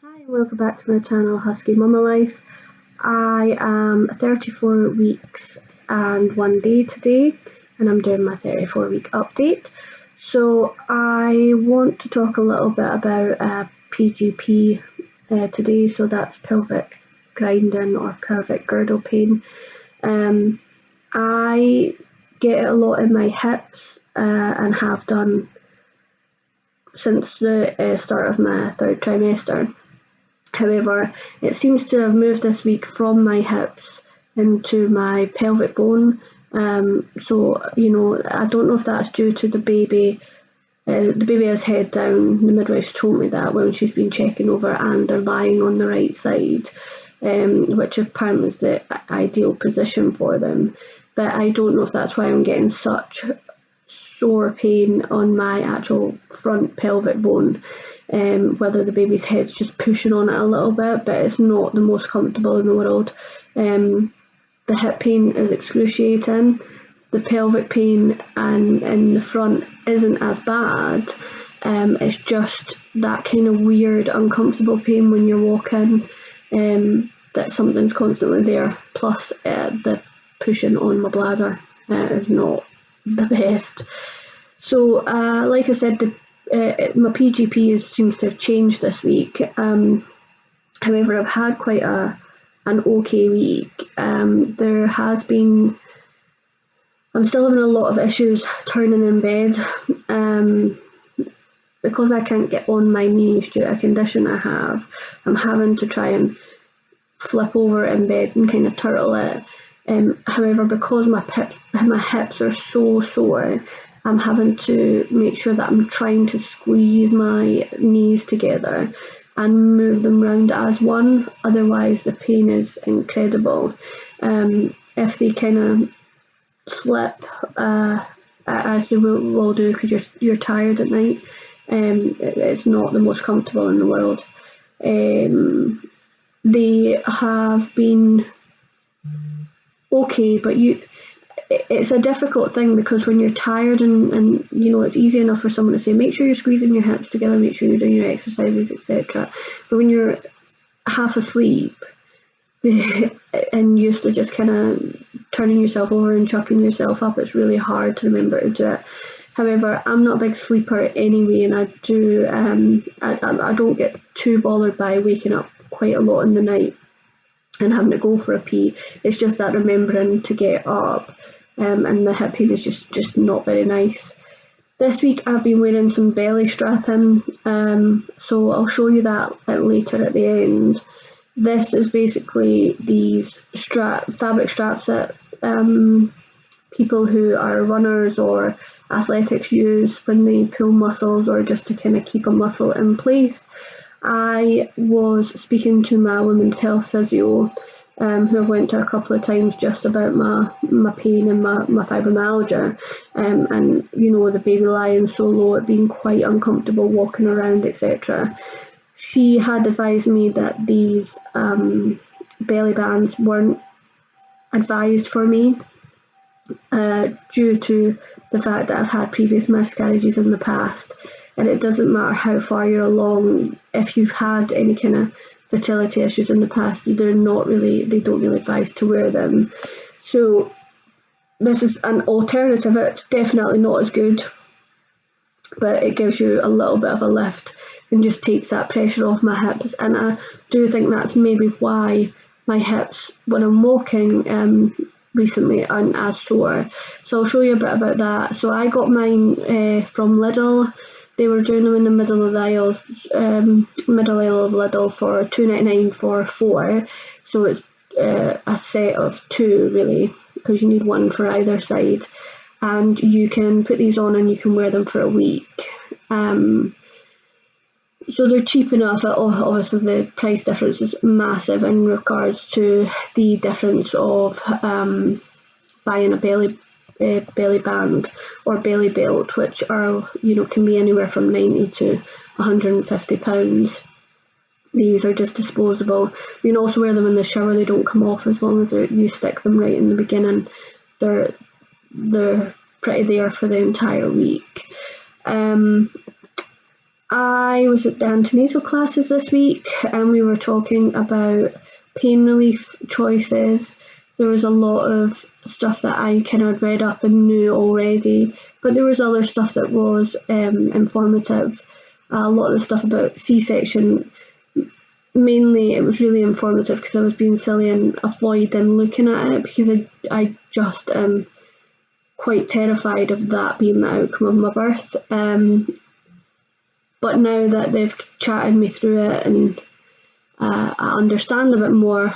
Hi, welcome back to my channel Husky Mama Life. I am 34 weeks and 1 day today, and I'm doing my 34-week update. So I want to talk a little bit about PGP today, so that's pelvic grinding or pelvic girdle pain. I get it a lot in my hips and have done since the start of my third trimester. However, it seems to have moved this week from my hips into my pelvic bone. So, I don't know if that's due to the baby. The baby has head down. The midwife told me that when she's been checking over, and they're lying on the right side, which apparently is the ideal position for them. But I don't know if that's why I'm getting such sore pain on my actual front pelvic bone. Whether the baby's head's just pushing on it a little bit, but it's not the most comfortable in the world. The hip pain is excruciating. The pelvic pain and in the front isn't as bad. It's just that kind of weird, uncomfortable pain when you're walking, that something's constantly there. Plus, the pushing on my bladder is not the best. So, like I said, my PGP seems to have changed this week. However, I've had quite an okay week. There has been. I'm still having a lot of issues turning in bed. Because I can't get on my knees due to a condition I have, I'm having to try and flip over in bed and kind of turtle it. However, because my hips are so sore, I'm having to make sure that I'm trying to squeeze my knees together and move them round as one. Otherwise, the pain is incredible. If they kind of slip, as they will do because you're tired at night, it's not the most comfortable in the world. They have been okay, but it's a difficult thing because when you're tired and it's easy enough for someone to say make sure you're squeezing your hips together, make sure you're doing your exercises, etc. But when you're half asleep and used to just kind of turning yourself over and chucking yourself up, it's really hard to remember to do it. However, I'm not a big sleeper anyway, and I don't get too bothered by waking up quite a lot in the night and having to go for a pee. It's just that remembering to get up, and the hip pain is just not very nice. This week I've been wearing some belly strapping, so I'll show you that later at the end. This is basically these fabric straps that people who are runners or athletics use when they pull muscles or just to kind of keep a muscle in place. I was speaking to my women's health physio, who I went to a couple of times just about my pain and my fibromyalgia, and the baby lying so low, it being quite uncomfortable walking around, etc. She had advised me that these belly bands weren't advised for me, due to the fact that I've had previous miscarriages in the past, and it doesn't matter how far you're along, if you've had any kind of fertility issues in the past, they don't really advise to wear them. So this is an alternative. It's definitely not as good, but it gives you a little bit of a lift and just takes that pressure off my hips. And I do think that's maybe why my hips, when I'm walking recently, aren't as sore. So I'll show you a bit about that. So I got mine from Lidl. They were doing them in the middle of the aisle, middle aisle of Lidl for £2.99 for 4. So it's a set of 2 really, because you need one for either side. And you can put these on and you can wear them for a week. So they're cheap enough. Obviously, the price difference is massive in regards to the difference of buying a belly band or belly belt, which are can be anywhere from £90 to £150. These are just disposable. You can also wear them in the shower; they don't come off as long as you stick them right in the beginning. They're pretty there for the entire week. I was at the antenatal classes this week, and we were talking about pain relief choices. There was a lot of stuff that I kind of read up and knew already, but there was other stuff that was informative. A lot of the stuff about C-section, mainly it was really informative because I was being silly and avoiding looking at it because I just am quite terrified of that being the outcome of my birth. But now that they've chatted me through it and I understand a bit more,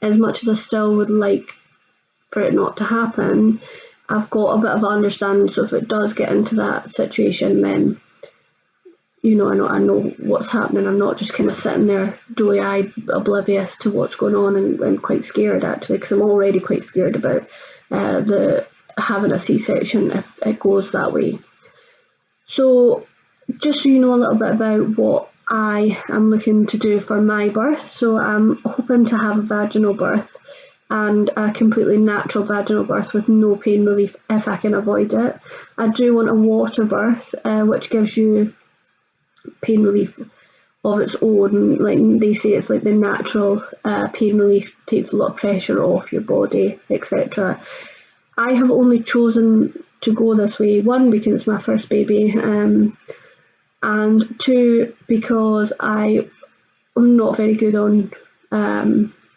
as much as I still would like for it not to happen, I've got a bit of understanding. So if it does get into that situation, then I know what's happening. I'm not just kind of sitting there doughy-eyed, oblivious to what's going on, and quite scared actually, because I'm already quite scared about the having a C-section if it goes that way. So just so you know a little bit about what I am looking to do for my birth. So I'm hoping to have a vaginal birth, and a completely natural vaginal birth with no pain relief if I can avoid it. I do want a water birth, which gives you pain relief of its own. Like they say, it's like the natural pain relief, takes a lot of pressure off your body, etc. I have only chosen to go this way, one, because it's my first baby, and two, because I am not very good on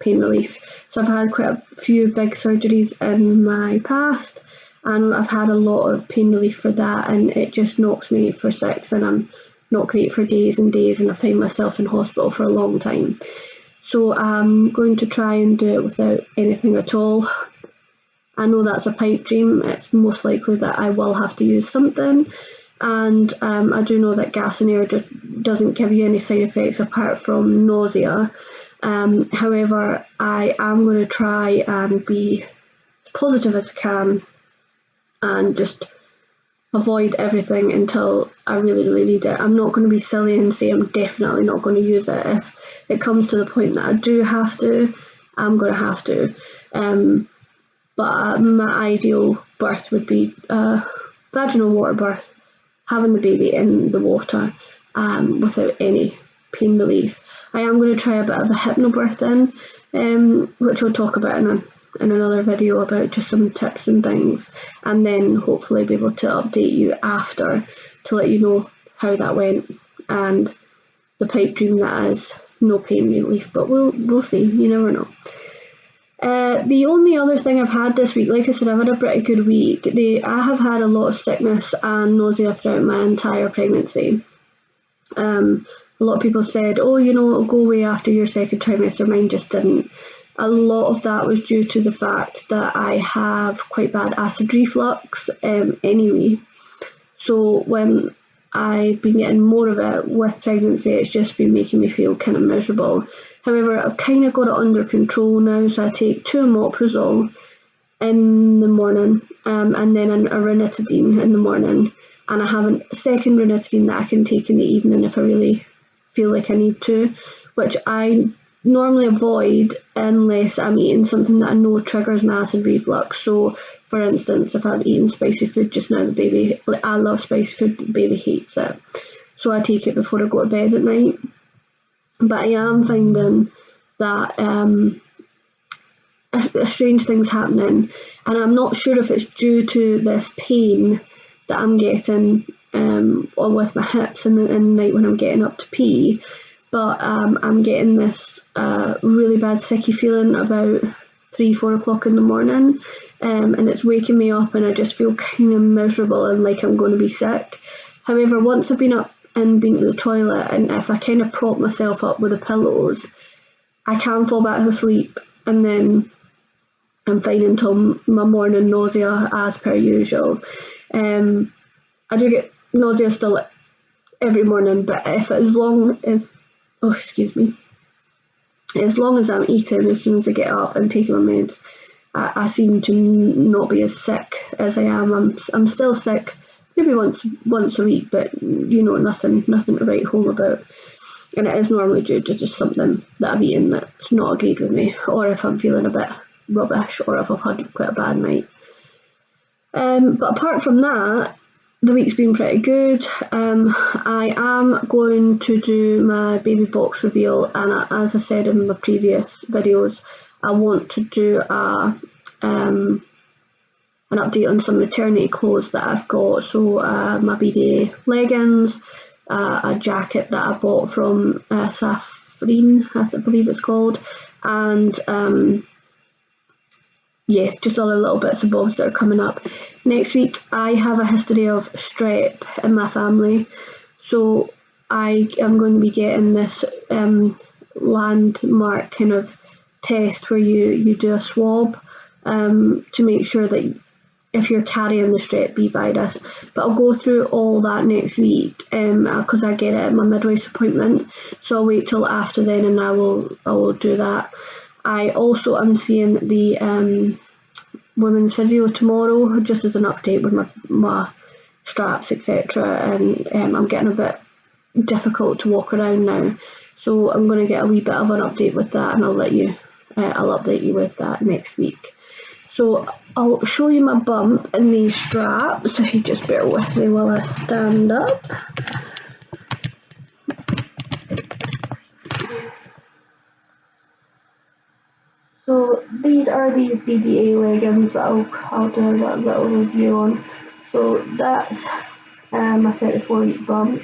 pain relief. So I've had quite a few big surgeries in my past, and I've had a lot of pain relief for that, and it just knocks me for six, and I'm not great for days and days, and I find myself in hospital for a long time. So I'm going to try and do it without anything at all. I know that's a pipe dream. It's most likely that I will have to use something, and I do know that gas and air just doesn't give you any side effects apart from nausea. However, I am going to try and be as positive as I can and just avoid everything until I really, really need it. I'm not going to be silly and say I'm definitely not going to use it. If it comes to the point that I do have to, I'm going to have to. But my ideal birth would be a vaginal water birth, having the baby in the water without any pain relief. I am going to try a bit of a hypnobirthing, which I'll talk about in another video about just some tips and things, and then hopefully be able to update you after to let you know how that went and the pipe dream that is no pain relief. But we'll see. You never know. The only other thing I've had this week, like I said, I've had a pretty good week. I have had a lot of sickness and nausea throughout my entire pregnancy. A lot of people said, oh, it'll go away after your second trimester. Mine just didn't. A lot of that was due to the fact that I have quite bad acid reflux anyway. So when I've been getting more of it with pregnancy, it's just been making me feel kind of miserable. However, I've kind of got it under control now, so I take 2 omeprazole in the morning and then a ranitidine in the morning, and I have a second ranitidine that I can take in the evening if I really feel like I need to, which I normally avoid unless I'm eating something that I know triggers my acid reflux. So for instance, if I'm eating spicy food just now, the baby, I love spicy food, the baby hates it, so I take it before I go to bed at night. But I am finding that a strange thing's happening, and I'm not sure if it's due to this pain that I'm getting or with my hips in the night when I'm getting up to pee, but I'm getting this really bad sicky feeling about 3-4 o'clock in the morning, and it's waking me up, and I just feel kind of miserable and like I'm going to be sick. However, once I've been up and been to the toilet, and if I kind of prop myself up with the pillows, I can fall back asleep, and then I'm fine until my morning nausea as per usual. I do get nausea still every morning, but as long as I'm eating as soon as I get up and taking my meds, I seem to not be as sick as I am. I'm still sick, maybe once a week, but nothing to write home about. And it is normally due to just something that I've eaten that's not agreed with me, or if I'm feeling a bit rubbish, or if I've had quite a bad night. But apart from that, the week's been pretty good. I am going to do my baby box reveal, and as I said in my previous videos, I want to do an update on some maternity clothes that I've got. So my BD leggings, a jacket that I bought from Safrine, I believe it's called, and yeah, just other little bits and bobs that are coming up. Next week, I have a history of strep in my family, so I am going to be getting this landmark kind of test where you do a swab to make sure that if you're carrying the strep B virus. But I'll go through all that next week because I get it at my midwife's appointment, so I'll wait till after then and I will do that. I also am seeing the women's physio tomorrow, just as an update with my straps, etc. And I'm getting a bit difficult to walk around now, so I'm going to get a wee bit of an update with that, and I'll update you with that next week. So I'll show you my bump in these straps, if you just bear with me while I stand up. So these are these BDA leggings that I'll do a little review on. So that's my 34-week bump,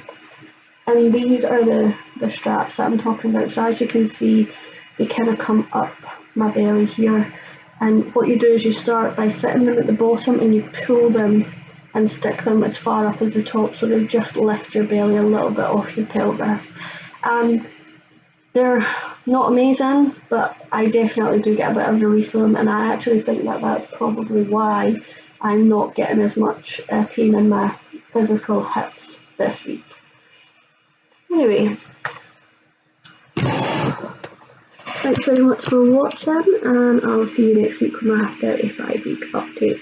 and these are the straps that I'm talking about. So as you can see, they kind of come up my belly here, and what you do is you start by fitting them at the bottom and you pull them and stick them as far up as the top, so they just lift your belly a little bit off your pelvis. They're not amazing, but I definitely do get a bit of relief from them, and I actually think that that's probably why I'm not getting as much pain in my physical hips this week. Anyway, thanks very much for watching, and I'll see you next week with my 35-week update.